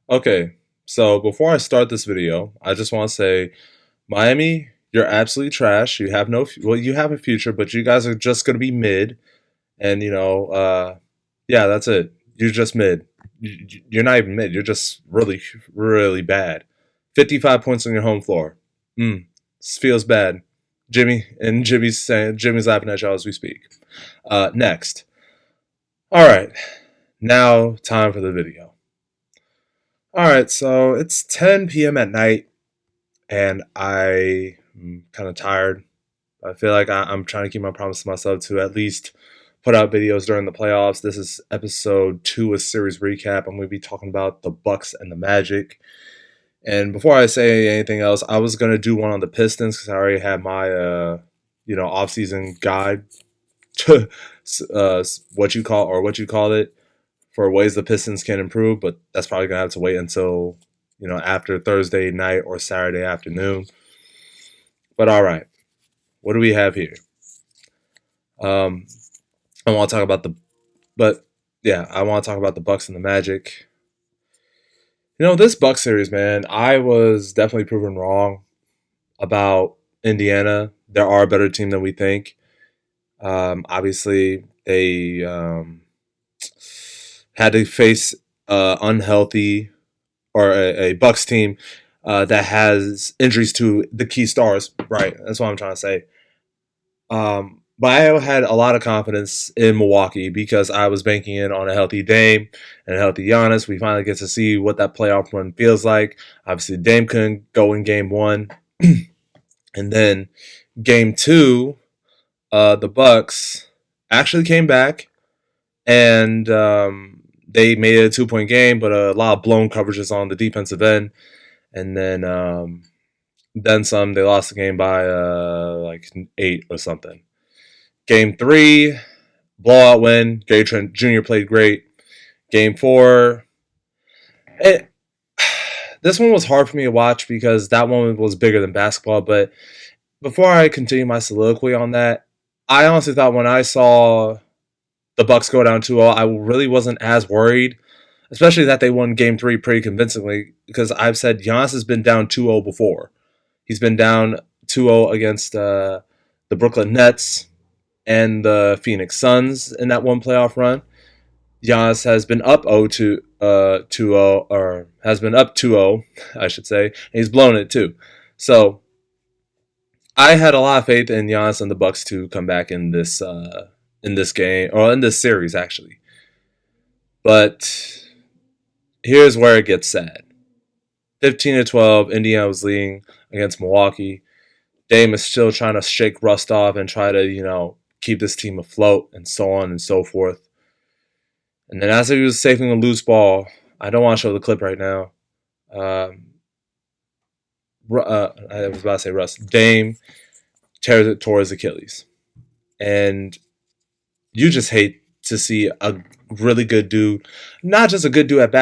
Okay, so before I start this video, I just want to say, Miami, you're absolutely trash. You have well, you have a future, but you guys are just gonna be mid, and yeah, that's it. You're just mid. You're not even mid. You're just really, really bad. 55 points on your home floor. This feels bad. Jimmy's laughing at y'all as we speak. Next. All right, now time for the video. All right, so it's 10 p.m. at night, and I'm kind of tired. I feel like I'm trying to keep my promise to myself to at least put out videos during the playoffs. This is episode 2 of series recap. I'm going to be talking about the Bucks and the Magic. And before I say anything else, I was going to do one on the Pistons because I already had my off-season guide to what you call it for ways the Pistons can improve, but that's probably gonna have to wait until after Thursday night or Saturday afternoon. But all right, what do we have here? Um, I want to talk about I want to talk about the Bucks and the Magic. This Bucks series, man, I was definitely proven wrong about Indiana. There are a better team than we think. Obviously, they had to face unhealthy or a Bucks team that has injuries to the key stars. Right, that's what I'm trying to say. But I had a lot of confidence in Milwaukee because I was banking in on a healthy Dame and a healthy Giannis. We finally get to see what that playoff run feels like. Obviously, Dame couldn't go in game one, and then game two, the Bucks actually came back and they made it a 2-point game, but a lot of blown coverages on the defensive end, and then some. They lost the game by like 8 or something. Game 3, blowout win. Gary Trent Jr. played great. Game 4, this one was hard for me to watch because that one was bigger than basketball. But before I continue my soliloquy on that, I honestly thought when I saw the Bucks go down 2-0, I really wasn't as worried, especially that they won Game 3 pretty convincingly because I've said Giannis has been down 2-0 before. He's been down 2-0 against the Brooklyn Nets and the Phoenix Suns in that one playoff run. Giannis has been up 2-0, or has been up 2-0, I should say, and he's blown it too. So I had a lot of faith in Giannis and the Bucks to come back in this game, or in this series actually. But here's where it gets sad. 15-12, Indiana was leading against Milwaukee. Dame is still trying to shake rust off and try to, keep this team afloat and so on and so forth. And then as he was saving a loose ball, I don't want to show the clip right now. I was about to say Russ. Dame tears it towards Achilles. And you just hate to see a really good dude, not just a good dude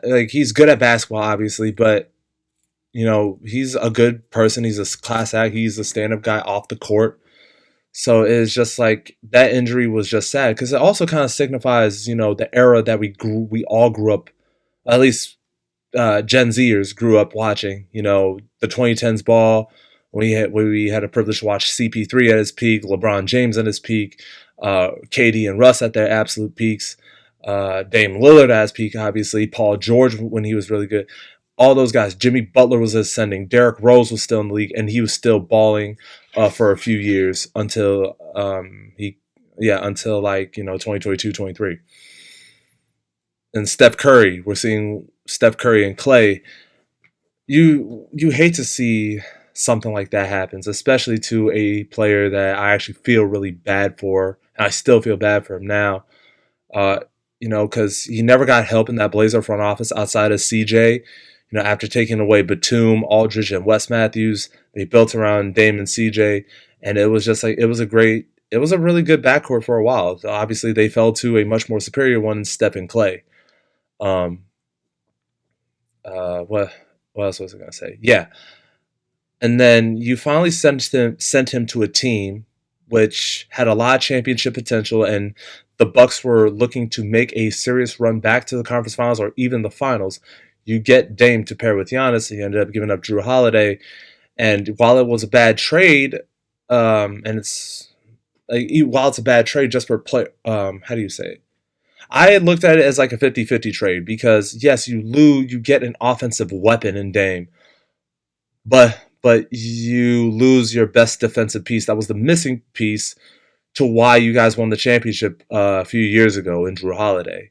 like he's good at basketball, obviously, but he's a good person. He's a class act. He's a stand-up guy off the court. So it's just like that injury was just sad because it also kind of signifies, the era that we all grew up, at least Gen Zers grew up watching. The 2010s ball when we had a privilege to watch CP3 at his peak, LeBron James at his peak, KD and Russ at their absolute peaks, Dame Lillard at his peak, obviously, Paul George when he was really good. All those guys. Jimmy Butler was ascending. Derrick Rose was still in the league, and he was still balling for a few years until until 2022, 23. And Steph Curry, we're seeing Steph Curry and Clay. You hate to see something like that happens, especially to a player that I actually feel really bad for, and I still feel bad for him now. Because he never got help in that Blazer front office outside of CJ. After taking away Batum, Aldridge, and Wes Matthews, they built around Dame and CJ, and it was just like it was a really good backcourt for a while. So obviously, they fell to a much more superior one in Steph and Clay. Um, what else was I gonna say? Yeah, and then you finally sent him to a team which had a lot of championship potential, and the Bucks were looking to make a serious run back to the conference finals or even the finals. you get Dame to pair with Giannis. He ended up giving up Drew Holiday, and while it was a bad trade, and it's like while it's a bad trade just for play, how do you say it? I had looked at it as like a 50-50 trade because yes, you get an offensive weapon in Dame, but you lose your best defensive piece. That was the missing piece to why you guys won the championship a few years ago in Drew Holiday.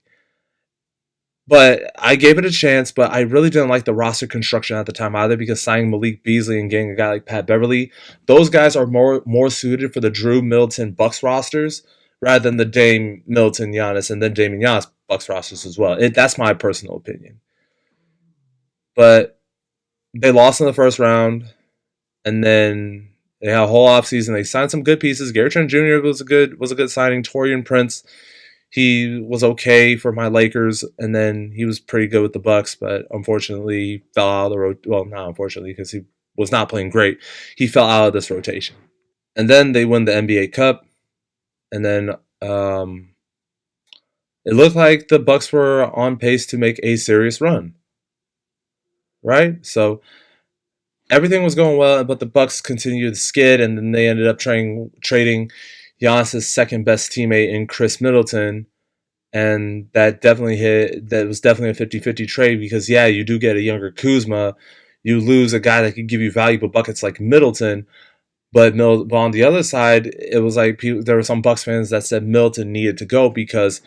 But I gave it a chance, but I really didn't like the roster construction at the time either because signing Malik Beasley and getting a guy like Pat Beverly, those guys are more suited for the Drew Middleton Bucks rosters rather than the Dame Middleton Giannis and then Dame and Giannis Bucks rosters as well. That's my personal opinion. But they lost in the first round, and then they had a whole offseason. They signed some good pieces. Gary Trent Jr. was a good signing. Taurean Prince, he was okay for my Lakers, and then he was pretty good with the Bucks, but unfortunately he fell out of the rotation. Well, not unfortunately, because he was not playing great. He fell out of this rotation. And then they win the NBA Cup, and then it looked like the Bucks were on pace to make a serious run. Right? So everything was going well, but the Bucks continued to skid, and then they ended up trading Giannis' second best teammate in Chris Middleton, and that was definitely a 50-50 trade because yeah, you do get a younger Kuzma, you lose a guy that could give you valuable buckets like Middleton, but on the other side, it was like there were some Bucks fans that said Middleton needed to go because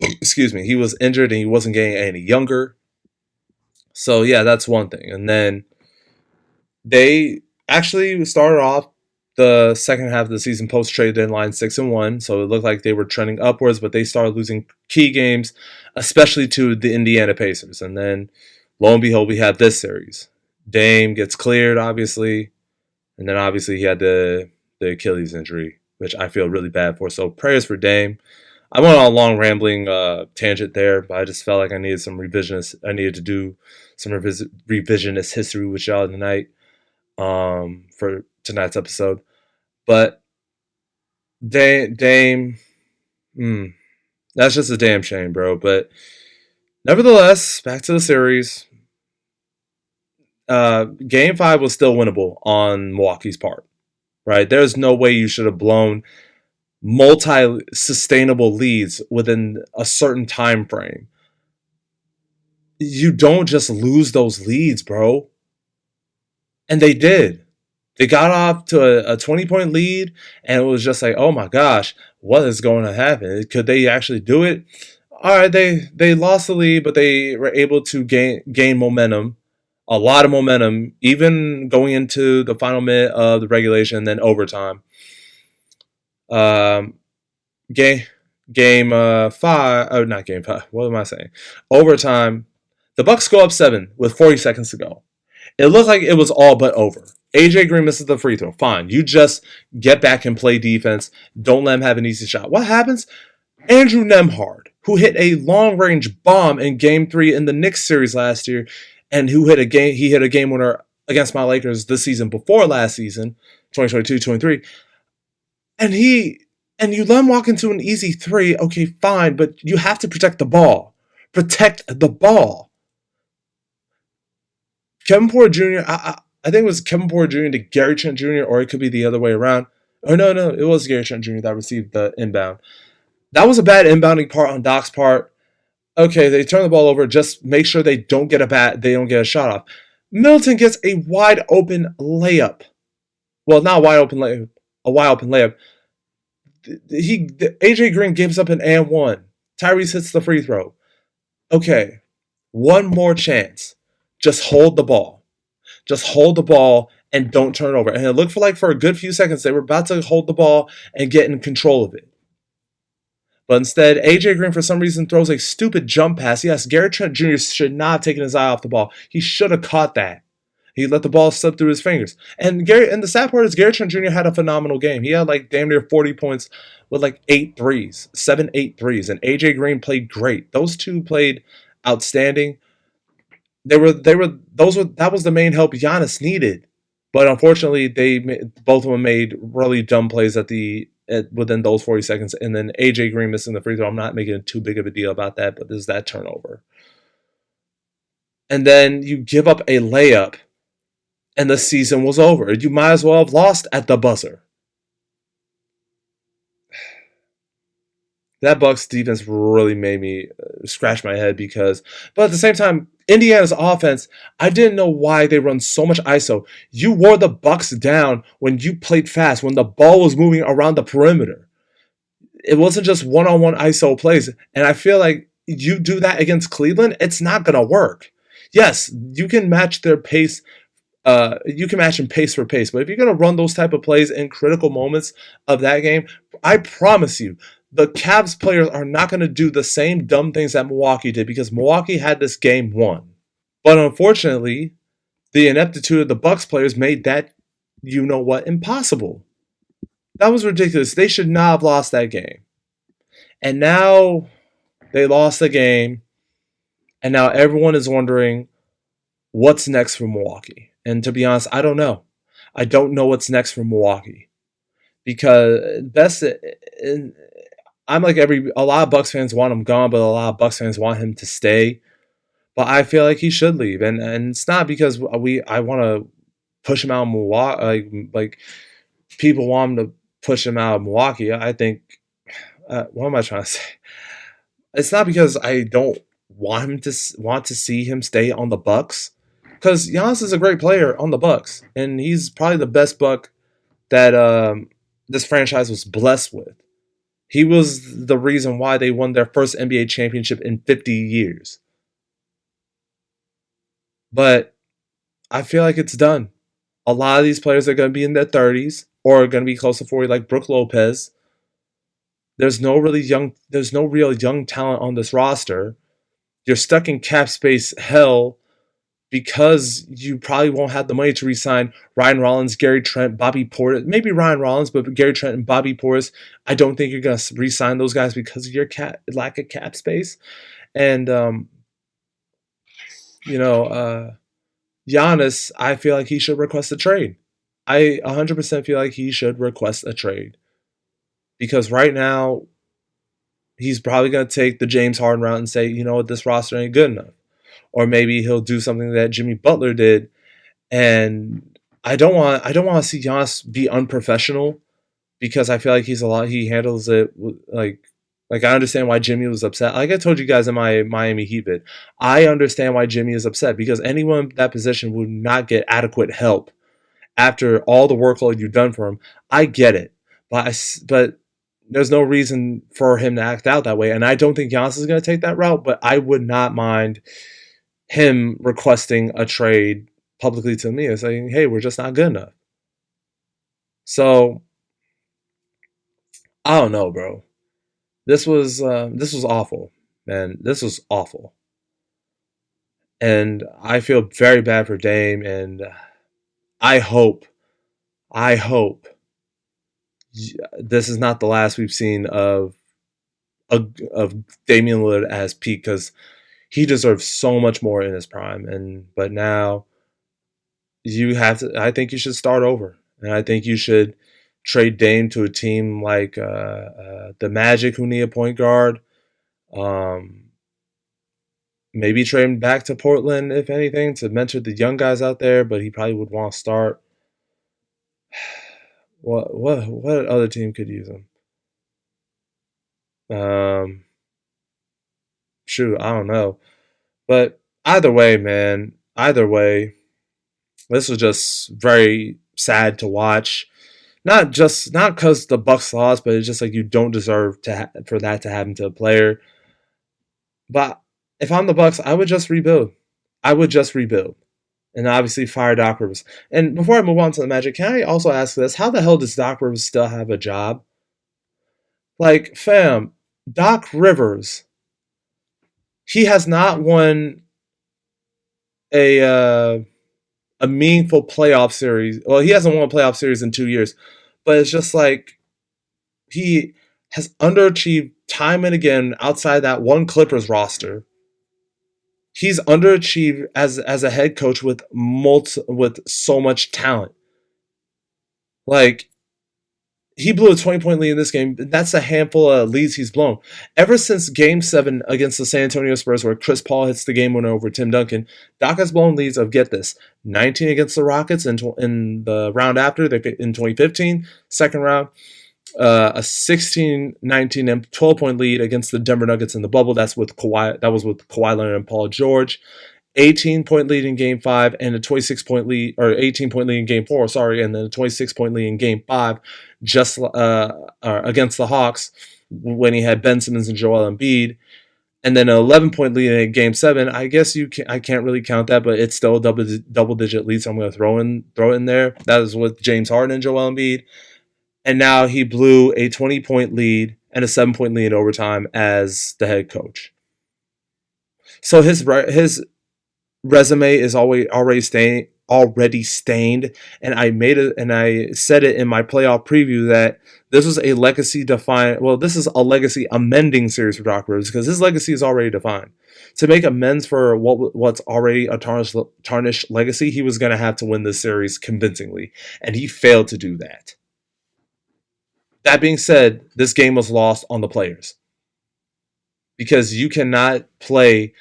excuse me, he was injured and he wasn't getting any younger. So yeah, that's one thing. And then they actually started off the second half of the season post-trade deadline 6-1, so it looked like they were trending upwards, but they started losing key games, especially to the Indiana Pacers. And then, lo and behold, we have this series. Dame gets cleared, obviously, and then obviously he had the Achilles injury, which I feel really bad for. So prayers for Dame. I went on a long rambling tangent there, but I just felt like I needed to do some revisionist history with y'all tonight for tonight's episode. But Dame, that's just a damn shame, bro. But nevertheless, back to the series. Game 5 was still winnable on Milwaukee's part, right? There's no way you should have blown multi-sustainable leads within a certain time frame. You don't just lose those leads, bro. And they did. They got off to a 20-point lead, and it was just like, oh my gosh, what is going to happen? Could they actually do it? All right, they lost the lead, but they were able to gain momentum, a lot of momentum, even going into the final minute of the regulation and then overtime. Game 5. Oh, not game 5. What am I saying? Overtime. The Bucks go up 7 with 40 seconds to go. It looked like it was all but over. AJ Green misses the free throw. Fine. You just get back and play defense. Don't let him have an easy shot. What happens? Andrew Nembhard, who hit a long-range bomb in Game 3 in the Knicks series last year, and who hit a game winner against my Lakers this season before last season, 2022-23. And you let him walk into an easy 3. Okay, fine, but you have to protect the ball. Protect the ball. Kevin Porter Jr., I think it was Kevin Porter Jr. to Gary Trent Jr., or it could be the other way around. Oh, no, it was Gary Trent Jr. that received the inbound. That was a bad inbounding part on Doc's part. Okay, they turn the ball over. Just make sure they don't get a shot off. Middleton gets a wide open layup. Well, not wide open layup, a wide open layup. AJ Green gives up an and one. Tyrese hits the free throw. Okay, one more chance. Just hold the ball. Just hold the ball and don't turn it over. And it looked for a good few seconds they were about to hold the ball and get in control of it. But instead, AJ Green, for some reason, throws a stupid jump pass. Yes, Gary Trent Jr. should not have taken his eye off the ball. He should have caught that. He let the ball slip through his fingers. And the sad part is Gary Trent Jr. had a phenomenal game. He had damn near 40 points with 8 threes, 7-8 threes. And AJ Green played great. Those two played outstanding. That was the main help Giannis needed. But unfortunately, both of them made really dumb plays within those 40 seconds. And then AJ Green missing the free throw. I'm not making too big of a deal about that, but there's that turnover. and then you give up a layup, and the season was over. You might as well have lost at the buzzer. That Bucks defense really made me scratch my head because, but at the same time, Indiana's offense, I didn't know why they run so much ISO. You wore the Bucks down when you played fast, when the ball was moving around the perimeter. It wasn't just one-on-one ISO plays, and I feel like you do that against Cleveland, it's not gonna work. Yes, you can match their pace. You can match them pace for pace, but if you're gonna run those type of plays in critical moments of that game, I promise you, the Cavs players are not going to do the same dumb things that Milwaukee did because Milwaukee had this game won. But unfortunately, the ineptitude of the Bucks players made that you know what impossible. That was ridiculous. They should not have lost that game. And now they lost the game, and now everyone is wondering what's next for Milwaukee. And to be honest, I don't know. I don't know what's next for Milwaukee because I'm like a lot of Bucks fans want him gone, but a lot of Bucks fans want him to stay. But I feel like he should leave, and it's not because I want to push him out of Milwaukee. Like people want him to push him out of Milwaukee. I think. What am I trying to say? It's not because I don't want to see him stay on the Bucks, because Giannis is a great player on the Bucks, and he's probably the best Buck that this franchise was blessed with. He was the reason why they won their first NBA championship in 50 years. But I feel like it's done. A lot of these players are going to be in their 30s or are going to be close to 40, like Brook Lopez. There's no real young talent on this roster. You're stuck in cap space hell because you probably won't have the money to re-sign Ryan Rollins, Gary Trent, Bobby Portis. Maybe Ryan Rollins, but Gary Trent and Bobby Portis, I don't think you're going to re-sign those guys because of your lack of cap space. And, Giannis, I feel like he should request a trade. I 100% feel like he should request a trade. Because right now, he's probably going to take the James Harden route and say, you know what, this roster ain't good enough. Or maybe he'll do something that Jimmy Butler did. And I don't want to see Giannis be unprofessional because I feel like he handles it like I understand why Jimmy was upset. Like I told you guys in my Miami Heat vid, I understand why Jimmy is upset because anyone in that position would not get adequate help after all the workload you've done for him. I get it, but there's no reason for him to act out that way. And I don't think Giannis is going to take that route, but I would not mind him requesting a trade publicly to me and saying, hey, we're just not good enough. So, I don't know, bro. This was awful, man. This was awful. And I feel very bad for Dame, and I hope this is not the last we've seen of Damian Lillard as peak because he deserves so much more in his prime. But now you have to. I think you should start over, and I think you should trade Dame to a team like the Magic, who need a point guard. Maybe trade him back to Portland, if anything, to mentor the young guys out there. But he probably would want to start. What other team could use him? Shoot, I don't know. But either way, man, either way, this was just very sad to watch. Not because the Bucks lost, but it's just like you don't deserve for that to happen to a player. But if I'm the Bucks, I would just rebuild. And obviously fire Doc Rivers. And before I move on to the Magic, can I also ask this? How the hell does Doc Rivers still have a job? Like, fam, Doc Rivers, he has not won a meaningful playoff series. Well, he hasn't won a playoff series in 2 years. But it's just like he has underachieved time and again outside that one Clippers roster. He's underachieved as a head coach with so much talent. Like he blew a 20-point lead in this game. That's a handful of leads he's blown. Ever since Game 7 against the San Antonio Spurs, where Chris Paul hits the game winner over Tim Duncan, Doc has blown leads of, get this, 19 against the Rockets in the round after, in 2015, second round, a 16, 19, and 12-point lead against the Denver Nuggets in the bubble. That was with Kawhi Leonard and Paul George. 18-point lead in Game 5 and a 26-point lead, or 18-point lead in Game 4, sorry, and then a 26-point lead in Game 5 just against the Hawks when he had Ben Simmons and Joel Embiid. And then an 11-point lead in Game 7. I guess I can't really count that, but it's still a double-digit lead, so I'm going to throw it in there. That is with James Harden and Joel Embiid. And now he blew a 20-point lead and a 7-point lead in overtime as the head coach. So his resume is already stained, and I said it in my playoff preview that this was a legacy this is a legacy amending series for Doc Rivers, because his legacy is already defined. To make amends for what's already a tarnished legacy, he was going to have to win this series convincingly, and he failed to do that. That being said, this game was lost on the players, because you cannot play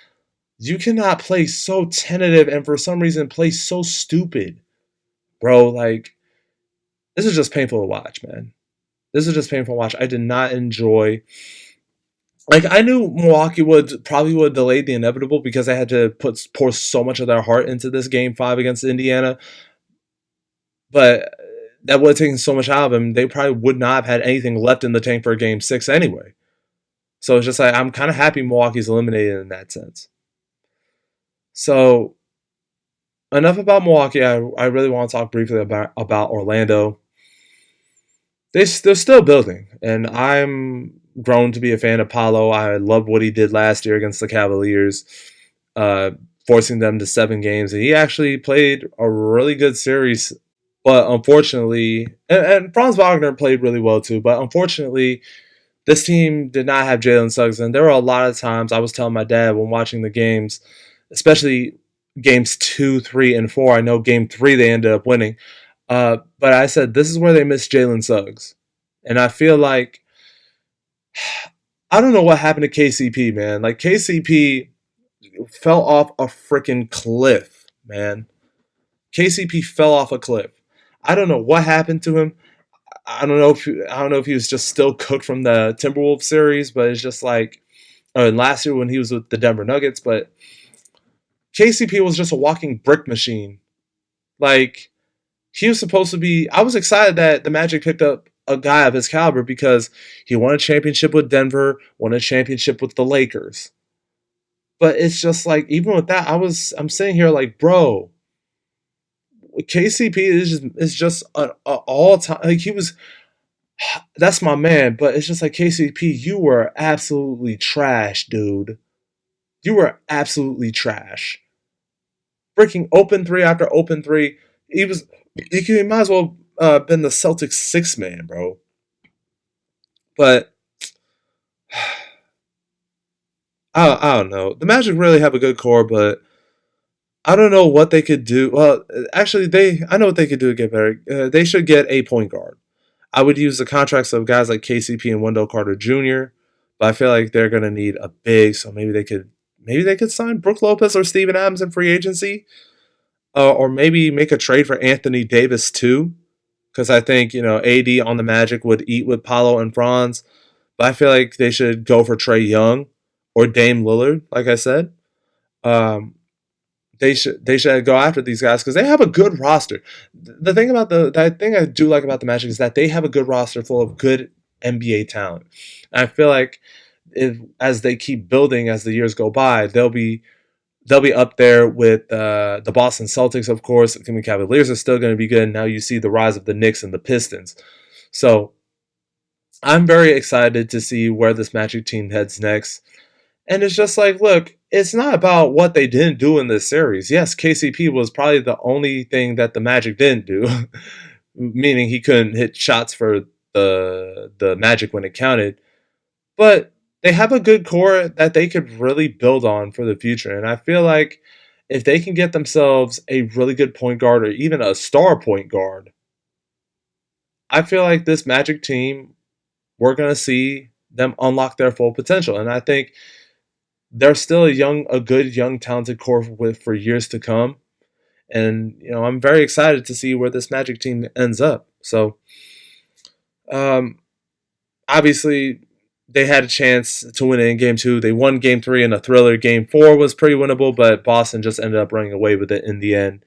so tentative and for some reason play so stupid. Bro, like, this is just painful to watch, man. This is just painful to watch. I did not enjoy. Like, I knew Milwaukee probably would delay the inevitable, because they had to pour so much of their heart into this Game 5 against Indiana. But that would have taken so much out of them. They probably would not have had anything left in the tank for Game 6 anyway. So it's just like, I'm kind of happy Milwaukee's eliminated in that sense. So, enough about Milwaukee. I really want to talk briefly about Orlando. They're still building, and I'm grown to be a fan of Paolo. I loved what he did last year against the Cavaliers, forcing them to 7 games. And he actually played a really good series. But unfortunately, and Franz Wagner played really well too, but unfortunately, this team did not have Jalen Suggs. And there were a lot of times I was telling my dad when watching the games, especially games 2, 3, and 4. I know game 3 they ended up winning. But I said, this is where they missed Jalen Suggs. And I feel like, I don't know what happened to KCP, man. Like, KCP fell off a freaking cliff, man. KCP fell off a cliff. I don't know what happened to him. I don't know if he was just still cooked from the Timberwolves series, but it's just like, last year when he was with the Denver Nuggets, but KCP was just a walking brick machine. Like, he was supposed to be. I was excited that the Magic picked up a guy of his caliber, because he won a championship with Denver, won a championship with the Lakers. But it's just like, even with that, I'm sitting here like, bro, KCP is just an all time. Like, that's my man. But it's just like, KCP, you were absolutely trash, dude. You were absolutely trash. Breaking open 3 after open 3. He might as well been the Celtics 6th man, bro. But I don't know. The Magic really have a good core, but I don't know what they could do. Well, actually, I know what they could do to get better. They should get a point guard. I would use the contracts of guys like KCP and Wendell Carter Jr., but I feel like they're gonna need a big. So maybe they could sign Brook Lopez or Steven Adams in free agency, or maybe make a trade for Anthony Davis too, because I think AD on the Magic would eat with Paolo and Franz, but I feel like they should go for Trae Young or Dame Lillard. Like I said, they should go after these guys, because they have a good roster. The thing I do like about the Magic is that they have a good roster full of good NBA talent. And I feel like as they keep building as the years go by, they'll be up there with the Boston Celtics, of course. The Cavaliers are still going to be good. Now you see the rise of the Knicks and the Pistons. So I'm very excited to see where this Magic team heads next. And it's just like, look, it's not about what they didn't do in this series. Yes, KCP was probably the only thing that the Magic didn't do, meaning he couldn't hit shots for the Magic when it counted. But they have a good core that they could really build on for the future. And I feel like if they can get themselves a really good point guard, or even a star point guard, I feel like this Magic team, we're gonna see them unlock their full potential, and I think they're still a good young, talented core for years to come. And I'm very excited to see where this Magic team ends up. So, um, obviously, they had a chance to win it in Game 2. They won Game 3 in a thriller. Game 4 was pretty winnable, but Boston just ended up running away with it in the end.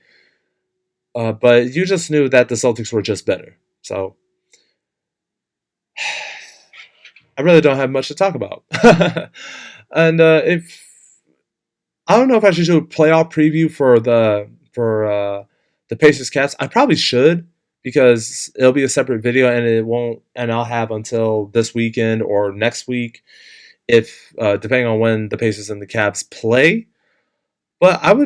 But you just knew that the Celtics were just better. So I really don't have much to talk about. And if I don't know if I should do a playoff preview for the Pacers Cats. I probably should because it'll be a separate video and it won't and I'll have until this weekend or next week if depending on when the Pacers and the Cavs play. But I'll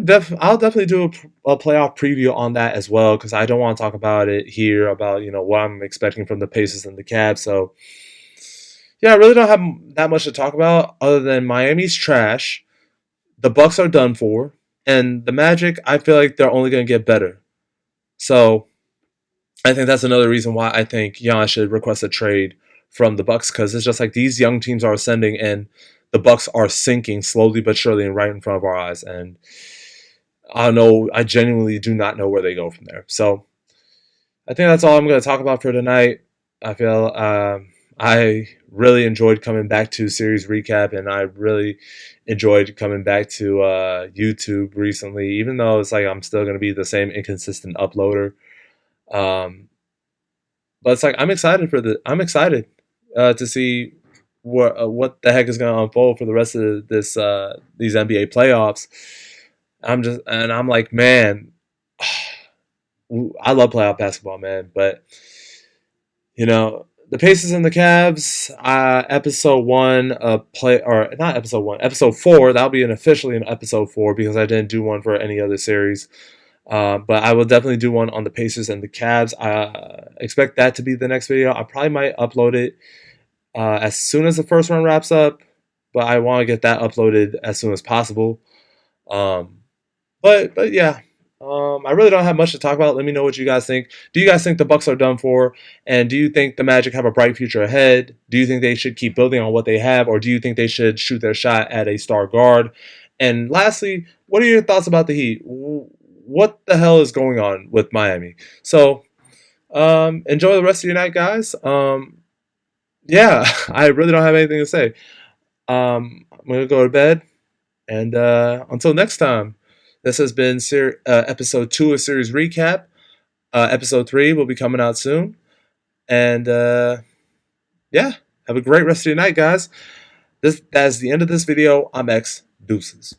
definitely do a playoff preview on that as well because I don't want to talk about it here about what I'm expecting from the Pacers and the Cavs. So yeah, I really don't have that much to talk about other than Miami's trash. The Bucks are done for, and the Magic, I feel like they're only going to get better. So I think that's another reason why I think Giannis should request a trade from the Bucks because it's just like these young teams are ascending and the Bucks are sinking slowly but surely and right in front of our eyes. And I don't know. I genuinely do not know where they go from there. So I think that's all I'm going to talk about for tonight. I feel I really enjoyed coming back to series recap, and I really enjoyed coming back to YouTube recently. Even though it's like I'm still going to be the same inconsistent uploader, um, but it's like I'm excited to see what the heck is going to unfold for the rest of these NBA playoffs. I'm like, man, I love playoff basketball, man. But the Pacers and the Cavs, episode one, not episode one, episode four. That'll be officially an episode four because I didn't do one for any other series. But I will definitely do one on the Pacers and the Cavs. I expect that to be the next video. I probably might upload it as soon as the first one wraps up, but I want to get that uploaded as soon as possible. But yeah, I really don't have much to talk about. Let me know what you guys think. Do you guys think the Bucks are done for? And do you think the Magic have a bright future ahead? Do you think they should keep building on what they have, or do you think they should shoot their shot at a star guard? And lastly, what are your thoughts about the Heat? What the hell is going on with Miami? So enjoy the rest of your night, guys. Yeah, I really don't have anything to say. I'm gonna go to bed, and until next time. This has been episode 2 of series recap. Episode 3 will be coming out soon. And yeah, have a great rest of your night, guys. That's the end of this video. I'm X. Deuces.